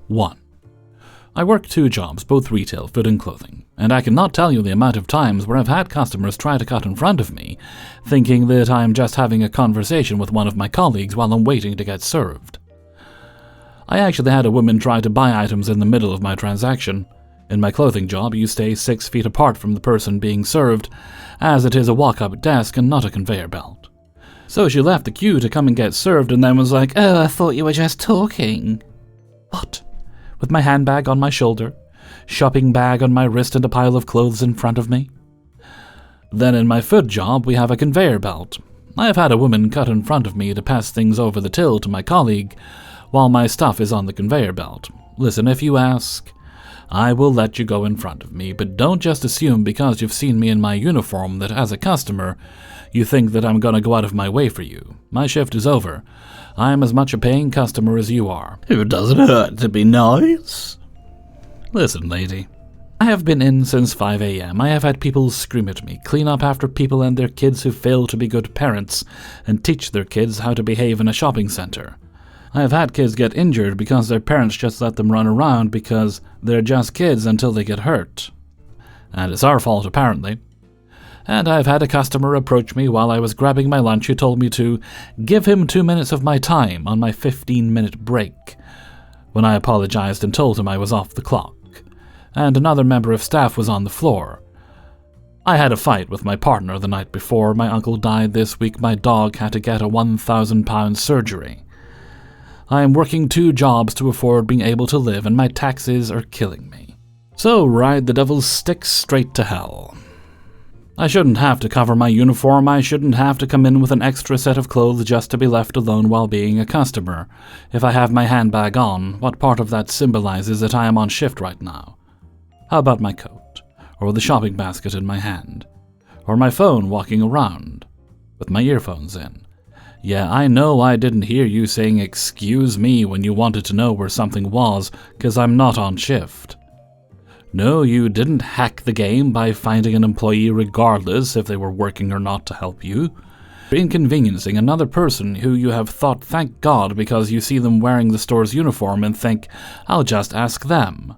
1. I work 2 jobs, both retail, food and clothing, and I cannot tell you the amount of times where I've had customers try to cut in front of me, thinking that I'm just having a conversation with one of my colleagues while I'm waiting to get served. I actually had a woman try to buy items in the middle of my transaction. In my clothing job, you stay 6 feet apart from the person being served, as it is a walk-up desk and not a conveyor belt. So she left the queue to come and get served and then was like, "Oh, I thought you were just talking." What? With my handbag on my shoulder, shopping bag on my wrist and a pile of clothes in front of me? Then in my food job, we have a conveyor belt. I have had a woman cut in front of me to pass things over the till to my colleague, while my stuff is on the conveyor belt. Listen, if you ask, I will let you go in front of me, but don't just assume because you've seen me in my uniform that as a customer, you think that I'm gonna go out of my way for you. My shift is over. I am as much a paying customer as you are. It doesn't hurt to be nice. Listen, lady. I have been in since 5 a.m. I have had people scream at me, clean up after people and their kids who fail to be good parents, and teach their kids how to behave in a shopping center. I have had kids get injured because their parents just let them run around because they're just kids until they get hurt. And it's our fault, apparently. And I've had a customer approach me while I was grabbing my lunch who told me to give him 2 minutes of my time on my 15-minute break, when I apologized and told him I was off the clock, and another member of staff was on the floor. I had a fight with my partner the night before. My uncle died this week. My dog had to get a £1,000 surgery. I am working 2 jobs to afford being able to live, and my taxes are killing me. So ride the devil's stick straight to hell. I shouldn't have to cover my uniform. I shouldn't have to come in with an extra set of clothes just to be left alone while being a customer. If I have my handbag on, what part of that symbolizes that I am on shift right now? How about my coat? Or the shopping basket in my hand? Or my phone walking around? With my earphones in? Yeah, I know I didn't hear you saying "excuse me" when you wanted to know where something was, 'cause I'm not on shift. No, you didn't hack the game by finding an employee regardless if they were working or not to help you. You're inconveniencing another person who you have thought thank God because you see them wearing the store's uniform and think, I'll just ask them.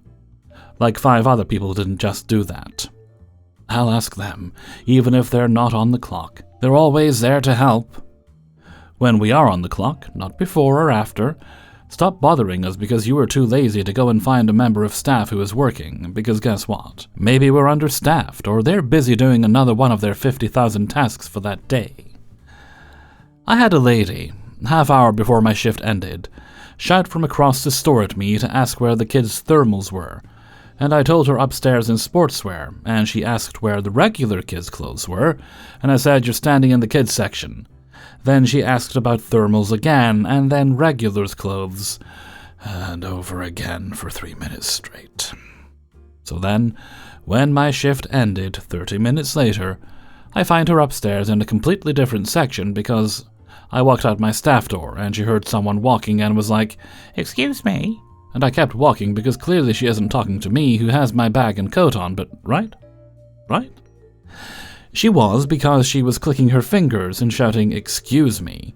Like 5 other people didn't just do that. I'll ask them, even if they're not on the clock. They're always there to help. When we are on the clock, not before or after, stop bothering us because you were too lazy to go and find a member of staff who is working, because guess what? Maybe we're understaffed, or they're busy doing another one of their 50,000 tasks for that day. I had a lady, half hour before my shift ended, shout from across the store at me to ask where the kids' thermals were, and I told her upstairs in sportswear, and she asked where the regular kids' clothes were, and I said, you're standing in the kids' section. Then she asked about thermals again, and then regulars' clothes, and over again for 3 minutes straight. So then, when my shift ended 30 minutes later, I find her upstairs in a completely different section because I walked out my staff door, and she heard someone walking and was like, "Excuse me?" And I kept walking because clearly she isn't talking to me, who has my bag and coat on, but right? Right? She was, because she was clicking her fingers and shouting, "Excuse me,"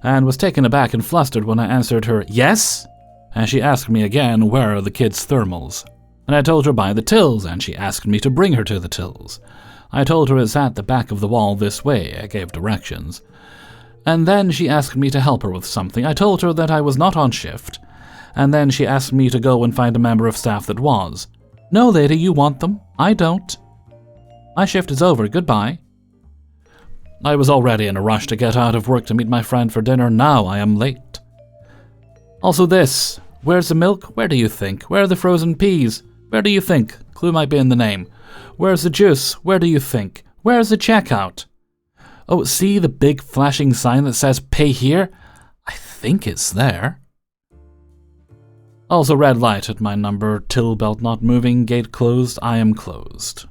and was taken aback and flustered when I answered her, "Yes?" And she asked me again, where are the kids' thermals? And I told her by the tills, and she asked me to bring her to the tills. I told her it's at the back of the wall this way. I gave directions. And then she asked me to help her with something. I told her that I was not on shift, and then she asked me to go and find a member of staff that was. No, lady, you want them. I don't. My shift is over. Goodbye. I was already in a rush to get out of work to meet my friend for dinner. Now I am late. Also this. Where's the milk? Where do you think? Where are the frozen peas? Where do you think? Clue might be in the name. Where's the juice? Where do you think? Where's the checkout? Oh, see the big flashing sign that says pay here? I think it's there. Also red light at my number, till belt not moving, gate closed, I am closed.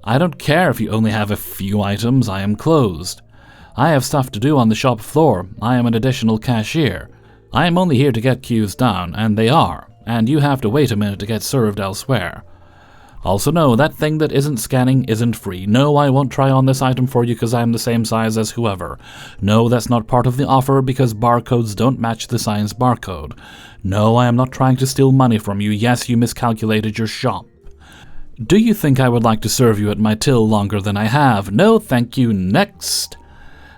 I don't care if you only have a few items, I am closed. I have stuff to do on the shop floor, I am an additional cashier. I am only here to get queues down, and they are, and you have to wait a minute to get served elsewhere. Also no, that thing that isn't scanning isn't free. No, I won't try on this item for you because I'm the same size as whoever. No, that's not part of the offer because barcodes don't match the science barcode. No, I am not trying to steal money from you. Yes, you miscalculated your shop. Do you think I would like to serve you at my till longer than I have? No, thank you. Next.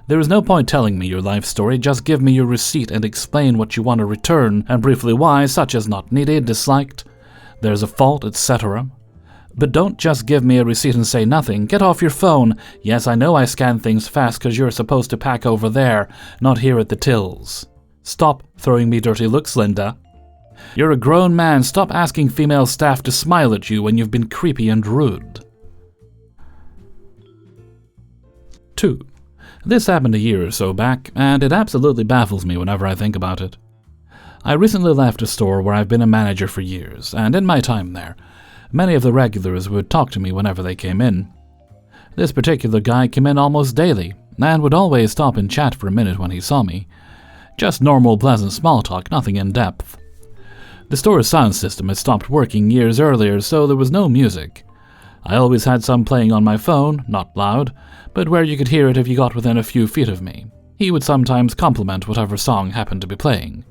There is no point telling me your life story. Just give me your receipt and explain what you want to return, and briefly why, such as not needed, disliked, there's a fault, etc. But don't just give me a receipt and say nothing. Get off your phone. Yes, I know I scan things fast because you're supposed to pack over there, not here at the tills. Stop throwing me dirty looks, Linda. You're a grown man. Stop asking female staff to smile at you when you've been creepy and rude. 2. This happened a year or so back, and it absolutely baffles me whenever I think about it. I recently left a store where I've been a manager for years, and in my time there, many of the regulars would talk to me whenever they came in. This particular guy came in almost daily, and would always stop and chat for a minute when he saw me. Just normal, pleasant small talk, nothing in depth. The store's sound system had stopped working years earlier, so there was no music. I always had some playing on my phone, not loud, but where you could hear it if you got within a few feet of me. He would sometimes compliment whatever song happened to be playing.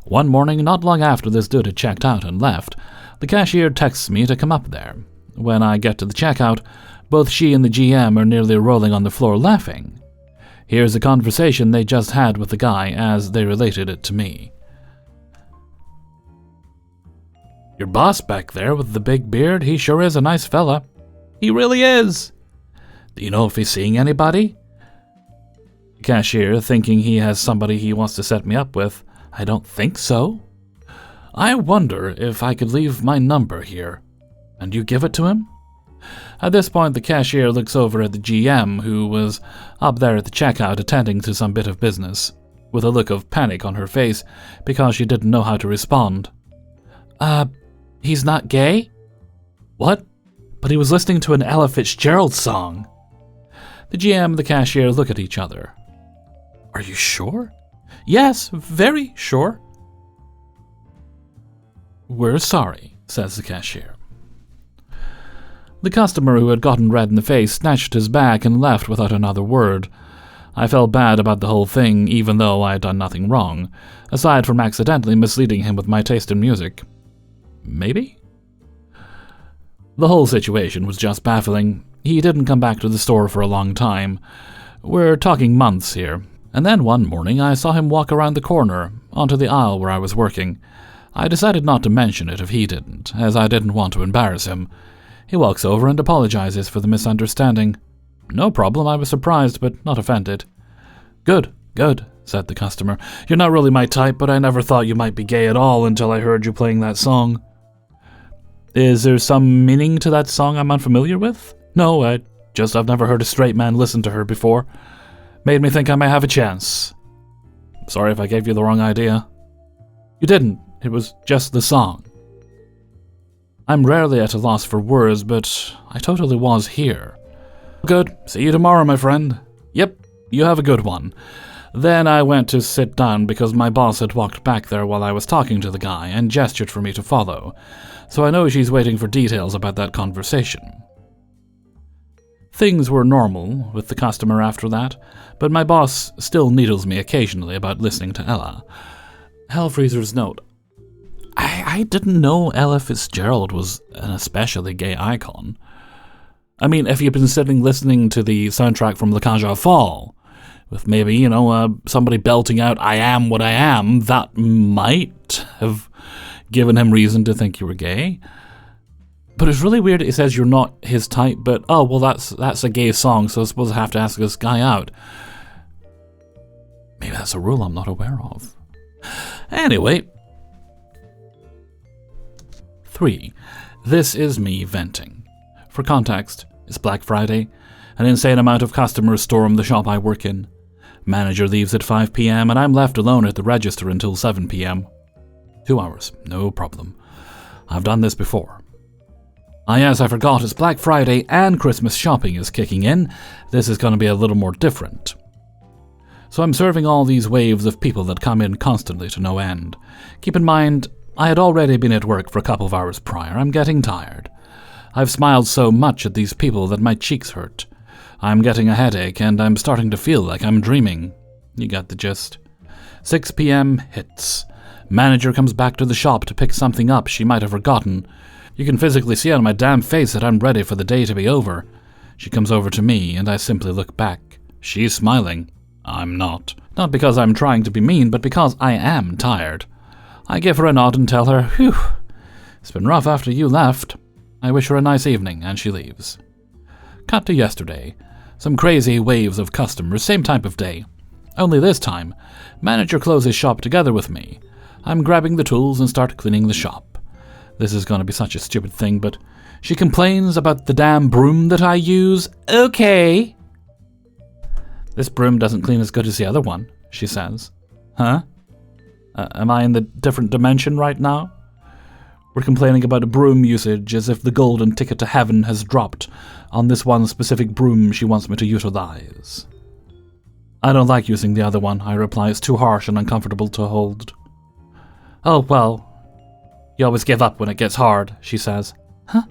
One morning, not long after this dude had checked out and left, the cashier texts me to come up there. When I get to the checkout, both she and the GM are nearly rolling on the floor laughing. Here's a conversation they just had with the guy as they related it to me. Your boss back there with the big beard, he sure is a nice fella. He really is. Do you know if he's seeing anybody? Cashier, thinking he has somebody he wants to set me up with. I don't think so. I wonder if I could leave my number here. And you give it to him? At this point, the cashier looks over at the GM, who was up there at the checkout attending to some bit of business, with a look of panic on her face because she didn't know how to respond. He's not gay? What? But he was listening to an Ella Fitzgerald song. The GM and the cashier look at each other. Are you sure? Yes, very sure. We're sorry, says the cashier. The customer, who had gotten red in the face, snatched his bag and left without another word. I felt bad about the whole thing, even though I had done nothing wrong, aside from accidentally misleading him with my taste in music. Maybe? The whole situation was just baffling. He didn't come back to the store for a long time. We're talking months here. And then one morning I saw him walk around the corner, onto the aisle where I was working. I decided not to mention it if he didn't, as I didn't want to embarrass him. He walks over and apologizes for the misunderstanding. No problem, I was surprised, but not offended. Good, said the customer. You're not really my type, but I never thought you might be gay at all until I heard you playing that song. Is there some meaning to that song I'm unfamiliar with? No, I've never heard a straight man listen to her before. Made me think I may have a chance. Sorry if I gave you the wrong idea. You didn't. It was just the song. I'm rarely at a loss for words, but I totally was here. Good. See you tomorrow, my friend. Yep, you have a good one. Then I went to sit down because my boss had walked back there while I was talking to the guy and gestured for me to follow, so I know she's waiting for details about that conversation. Things were normal with the customer after that, but my boss still needles me occasionally about listening to Ella. Hellfreezer's note. I didn't know Ella Fitzgerald was an especially gay icon. I mean, if you've been sitting listening to the soundtrack from La Cage aux Folles, with maybe, somebody belting out, I am what I am, that might have given him reason to think you were gay. But it's really weird it says you're not his type, but, that's a gay song, so I suppose I have to ask this guy out. Maybe that's a rule I'm not aware of. Anyway. 3. This is me venting. For context, it's Black Friday. An insane amount of customers storm the shop I work in. Manager leaves at 5 p.m. and I'm left alone at the register until 7 p.m. 2 hours, no problem. I've done this before. Yes, I forgot, it's Black Friday and Christmas shopping is kicking in. This is going to be a little more different. So I'm serving all these waves of people that come in constantly to no end. Keep in mind, I had already been at work for a couple of hours prior. I'm getting tired. I've smiled so much at these people that my cheeks hurt. I'm getting a headache, and I'm starting to feel like I'm dreaming. You got the gist. 6 p.m. hits. Manager comes back to the shop to pick something up she might have forgotten. You can physically see on my damn face that I'm ready for the day to be over. She comes over to me, and I simply look back. She's smiling. I'm not. Not because I'm trying to be mean, but because I am tired. I give her a nod and tell her, "Phew, it's been rough after you left." I wish her a nice evening, and she leaves. Cut to yesterday. Some crazy waves of customers, same type of day. Only this time, manager closes shop together with me. I'm grabbing the tools and start cleaning the shop. This is going to be such a stupid thing, but she complains about the damn broom that I use. Okay. This broom doesn't clean as good as the other one, she says. Huh? Am I in the different dimension right now? We're complaining about a broom usage as if the golden ticket to heaven has dropped on this one specific broom she wants me to utilize. I don't like using the other one, I reply. It's too harsh and uncomfortable to hold. Oh, well, you always give up when it gets hard, she says. Huh?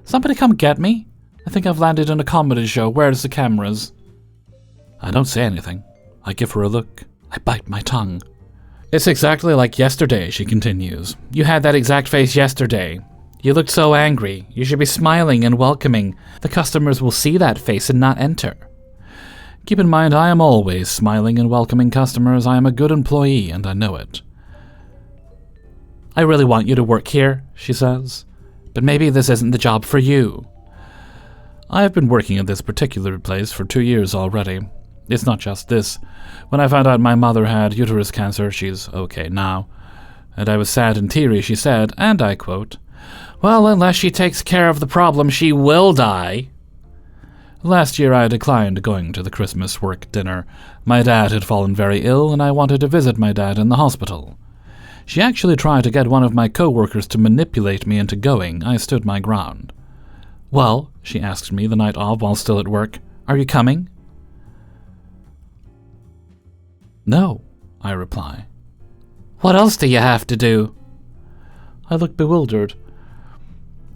Somebody come get me? I think I've landed in a comedy show. Where's the cameras? I don't say anything. I give her a look. I bite my tongue. It's exactly like yesterday, she continues. You had that exact face yesterday. You looked so angry. You should be smiling and welcoming. The customers will see that face and not enter. Keep in mind, I am always smiling and welcoming customers. I am a good employee, and I know it. I really want you to work here, she says. But maybe this isn't the job for you. I have been working at this particular place for 2 years already. It's not just this. When I found out my mother had uterus cancer, she's okay now, and I was sad and teary, she said, and I quote, "Well, unless she takes care of the problem, she will die." Last year I declined going to the Christmas work dinner. My dad had fallen very ill, and I wanted to visit my dad in the hospital. She actually tried to get one of my co-workers to manipulate me into going. I stood my ground. "Well," she asked me the night of while still at work, "are you coming?" "No," I reply. "What else do you have to do?" I look bewildered.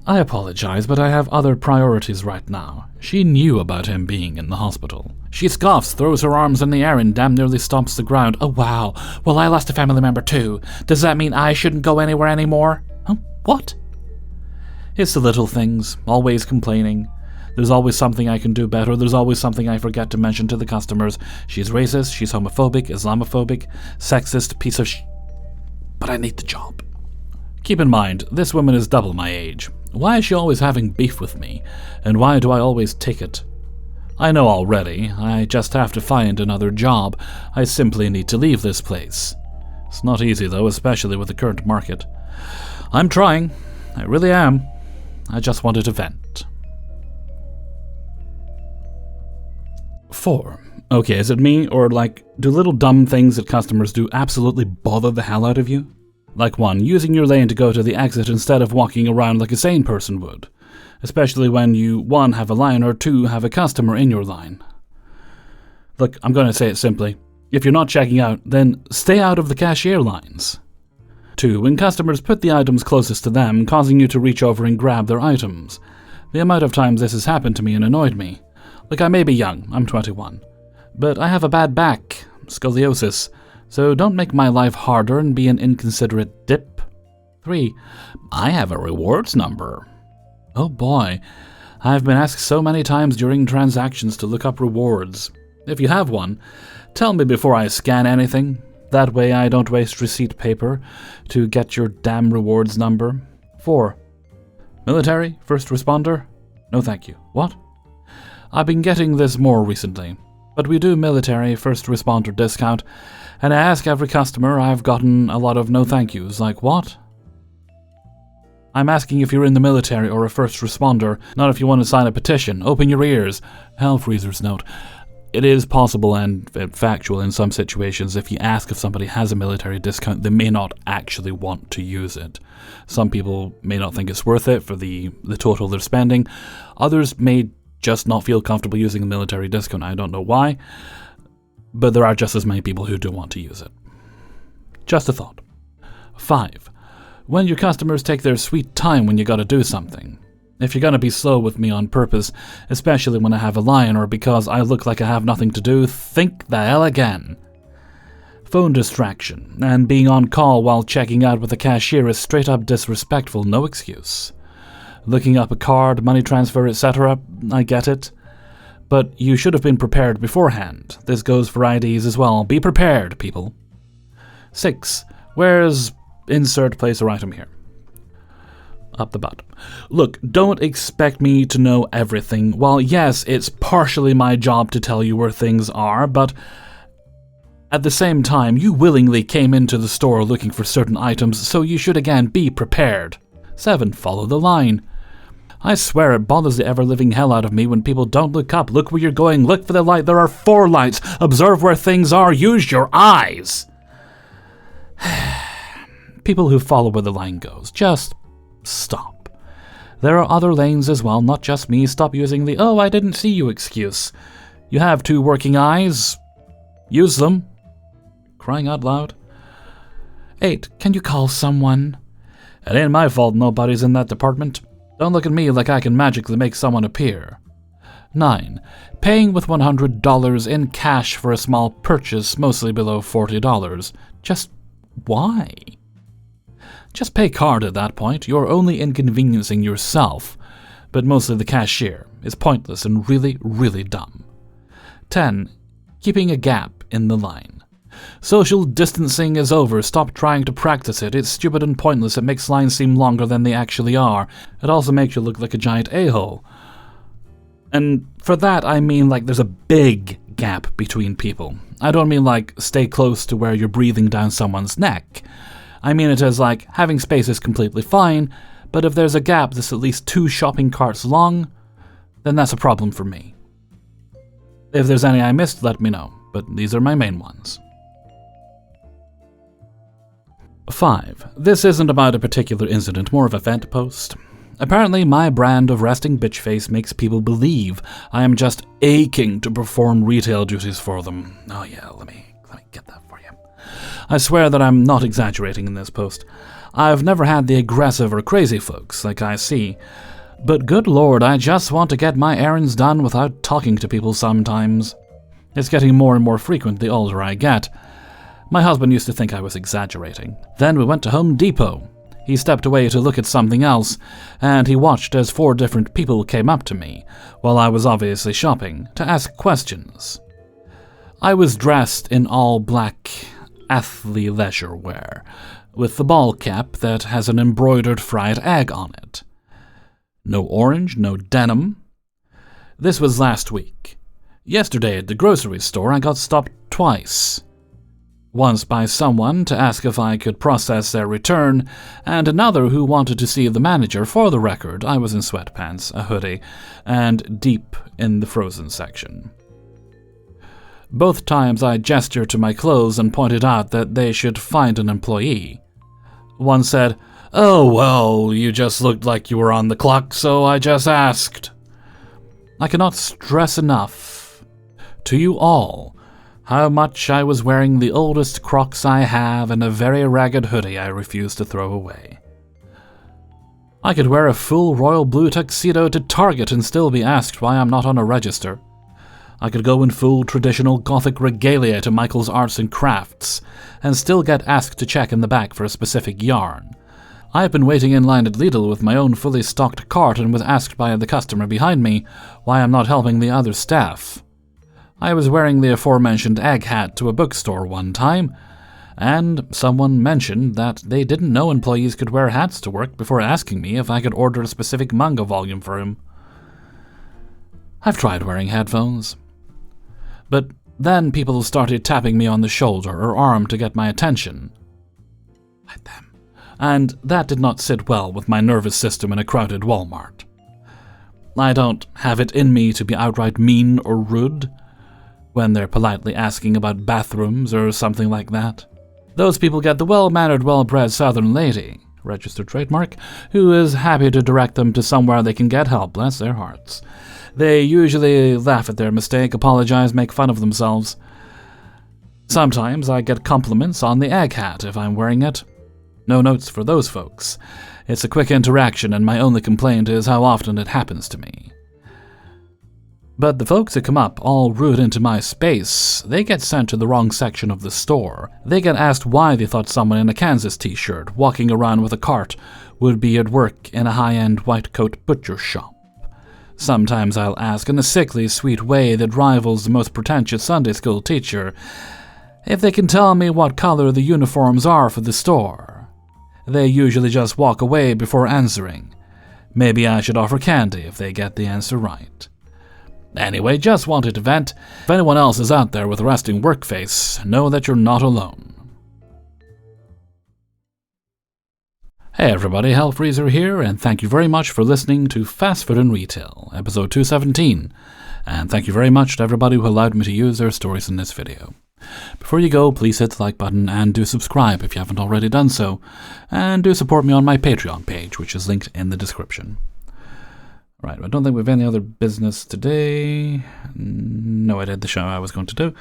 I apologize, but I have other priorities right now. She knew about him being in the hospital. She scoffs, throws her arms in the air, and damn nearly stomps the ground. "Oh, wow. Well, I lost a family member too. Does that mean I shouldn't go anywhere anymore?" Huh? What? It's the little things, always complaining. There's always something I can do better. There's always something I forget to mention to the customers. She's racist, she's homophobic, Islamophobic, sexist, piece of But I need the job. Keep in mind, this woman is double my age. Why is she always having beef with me? And why do I always take it? I know already. I just have to find another job. I simply need to leave this place. It's not easy, though, especially with the current market. I'm trying. I really am. I just wanted to vent. 4. Okay, is it me, or do little dumb things that customers do absolutely bother the hell out of you? Like 1, using your lane to go to the exit instead of walking around like a sane person would. Especially when you, 1, have a line, or 2, have a customer in your line. Look, I'm going to say it simply. If you're not checking out, then stay out of the cashier lines. 2, when customers put the items closest to them, causing you to reach over and grab their items. The amount of times this has happened to me and annoyed me. Like, I may be young, I'm 21, but I have a bad back, scoliosis, so don't make my life harder and be an inconsiderate dip. 3, I have a rewards number. Oh boy, I've been asked so many times during transactions to look up rewards. If you have one, tell me before I scan anything. That way I don't waste receipt paper to get your damn rewards number. 4, military, first responder? No thank you. What? I've been getting this more recently, but we do military first responder discount, and I ask every customer. I've gotten a lot of no thank yous. Like, what? I'm asking if you're in the military or a first responder, not if you want to sign a petition. Open your ears. Hellfreezer's note. It is possible and factual in some situations. If you ask if somebody has a military discount, they may not actually want to use it. Some people may not think it's worth it for the total they're spending. Others may just not feel comfortable using a military discount. I don't know why, but there are just as many people who do want to use it. Just a thought. 5, when your customers take their sweet time when you gotta do something. If you're gonna be slow with me on purpose, especially when I have a line or because I look like I have nothing to do, think the hell again. Phone distraction and being on call while checking out with the cashier is straight up disrespectful, no excuse. Looking up a card, money transfer, etc., I get it. But you should have been prepared beforehand. This goes for IDs as well. Be prepared, people. 6. Where's insert place or item here? Up the bottom. Look, don't expect me to know everything. While yes, it's partially my job to tell you where things are, but at the same time, you willingly came into the store looking for certain items, so you should again be prepared. 7. Follow the line. I swear it bothers the ever-living hell out of me when people don't look up. Look where you're going. Look for the light. There are 4 lights. Observe where things are. Use your eyes. People who follow where the line goes, just stop. There are other lanes as well, not just me. Stop using the "oh, I didn't see you" excuse. You have 2 working eyes. Use them. Crying out loud. 8. Can you call someone? It ain't my fault nobody's in that department. Don't look at me like I can magically make someone appear. 9. Paying with $100 in cash for a small purchase, mostly below $40. Just why? Just pay card at that point. You're only inconveniencing yourself, but mostly the cashier. Is pointless and really, really dumb. 10. Keeping a gap in the line. Social distancing is over. Stop trying to practice it. It's stupid and pointless. It makes lines seem longer than they actually are. It also makes you look like a giant a-hole. And for that, I mean like there's a big gap between people. I don't mean like stay close to where you're breathing down someone's neck. I mean it as like having space is completely fine, but if there's a gap that's at least 2 shopping carts long, then that's a problem for me. If there's any I missed, let me know, but these are my main ones. 5. This isn't about a particular incident, more of a vent post. Apparently, my brand of resting bitch face makes people believe I am just aching to perform retail duties for them. Oh yeah, let me get that for you. I swear that I'm not exaggerating in this post. I've never had the aggressive or crazy folks like I see, but good lord, I just want to get my errands done without talking to people sometimes. It's getting more and more frequent the older I get. My husband used to think I was exaggerating. Then we went to Home Depot. He stepped away to look at something else, and he watched as 4 different people came up to me, while I was obviously shopping, to ask questions. I was dressed in all black athleisure wear, with the ball cap that has an embroidered fried egg on it. No orange, no denim. This was last week. Yesterday at the grocery store, I got stopped twice. Once by someone to ask if I could process their return, and another who wanted to see the manager. For the record, I was in sweatpants, a hoodie, and deep in the frozen section. Both times I gestured to my clothes and pointed out that they should find an employee. One said, "Oh, well, you just looked like you were on the clock, so I just asked." I cannot stress enough to you all how much I was wearing the oldest Crocs I have and a very ragged hoodie I refuse to throw away. I could wear a full royal blue tuxedo to Target and still be asked why I'm not on a register. I could go in full traditional Gothic regalia to Michael's Arts and Crafts and still get asked to check in the back for a specific yarn. I have been waiting in line at Lidl with my own fully stocked cart and was asked by the customer behind me why I'm not helping the other staff. I was wearing the aforementioned egg hat to a bookstore one time, and someone mentioned that they didn't know employees could wear hats to work before asking me if I could order a specific manga volume for him. I've tried wearing headphones, but then people started tapping me on the shoulder or arm to get my attention. Like them. And that did not sit well with my nervous system in a crowded Walmart. I don't have it in me to be outright mean or rude when they're politely asking about bathrooms or something like that. Those people get the well-mannered, well-bred Southern lady, registered trademark, who is happy to direct them to somewhere they can get help, bless their hearts. They usually laugh at their mistake, apologize, make fun of themselves. Sometimes I get compliments on the egg hat if I'm wearing it. No notes for those folks. It's a quick interaction, and my only complaint is how often it happens to me. But the folks that come up all rude into my space, they get sent to the wrong section of the store. They get asked why they thought someone in a Kansas t-shirt walking around with a cart would be at work in a high-end white coat butcher shop. Sometimes I'll ask in a sickly sweet way that rivals the most pretentious Sunday school teacher if they can tell me what color the uniforms are for the store. They usually just walk away before answering. Maybe I should offer candy if they get the answer right. Anyway, just wanted to vent. If anyone else is out there with a resting work face, know that you're not alone. Hey everybody, Hellfreezer here, and thank you very much for listening to Fast Food and Retail, episode 217. And thank you very much to everybody who allowed me to use their stories in this video. Before you go, please hit the like button and do subscribe if you haven't already done so. And do support me on my Patreon page, which is linked in the description. Right, I don't think we have any other business today. No, I did the show I was going to do.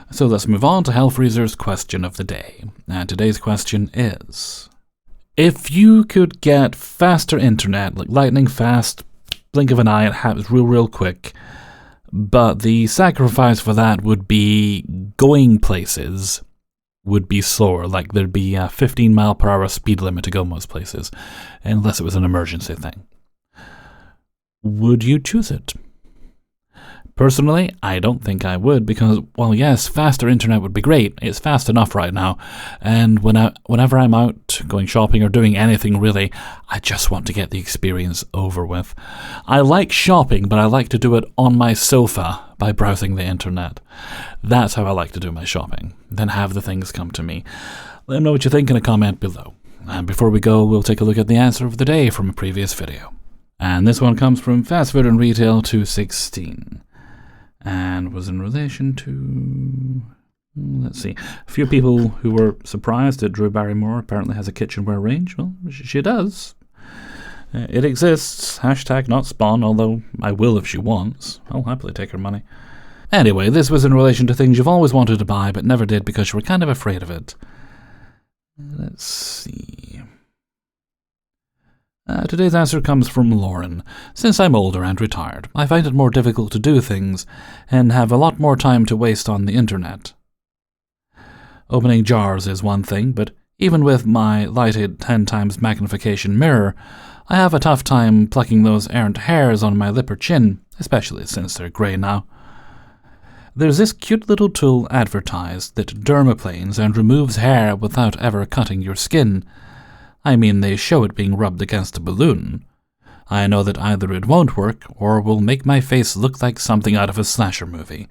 So let's move on to Hellfreezer's question of the day. And today's question is, if you could get faster internet, like lightning fast, blink of an eye, it happens real quick, but the sacrifice for that would be going places would be slower, like there'd be a 15-mile-per-hour speed limit to go most places, unless it was an emergency thing. Would you choose it? Personally, I don't think I would because, well, yes, faster internet would be great. It's fast enough right now. And whenever I'm out going shopping or doing anything really, I just want to get the experience over with. I like shopping, but I like to do it on my sofa by browsing the internet. That's how I like to do my shopping. Then have the things come to me. Let me know what you think in a comment below. And before we go, we'll take a look at the answer of the day from a previous video. And this one comes from Fast Food and Retail 216 and was in relation to, let's see, a few people who were surprised that Drew Barrymore apparently has a kitchenware range. Well, she does. It exists. Hashtag not spawn, although I will if she wants. I'll happily take her money. Anyway, this was in relation to things you've always wanted to buy but never did because you were kind of afraid of it. Let's see. Today's answer comes from Lauren. Since I'm older and retired, I find it more difficult to do things and have a lot more time to waste on the internet. Opening jars is one thing, but even with my lighted 10 times magnification mirror, I have a tough time plucking those errant hairs on my lip or chin, especially since they're grey now. There's this cute little tool advertised that dermaplanes and removes hair without ever cutting your skin. I mean, they show it being rubbed against a balloon. I know that either it won't work or will make my face look like something out of a slasher movie,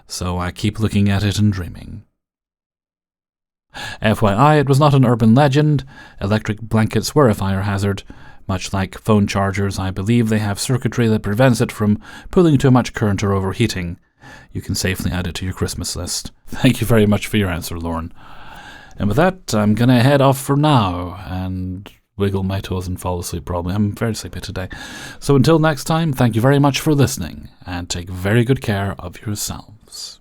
so I keep looking at it and dreaming. FYI, it was not an urban legend. Electric blankets were a fire hazard. Much like phone chargers, I believe they have circuitry that prevents it from pulling too much current or overheating. You can safely add it to your Christmas list. Thank you very much for your answer, Lauren. And with that, I'm going to head off for now and wiggle my toes and fall asleep probably. I'm very sleepy today. So until next time, thank you very much for listening and take very good care of yourselves.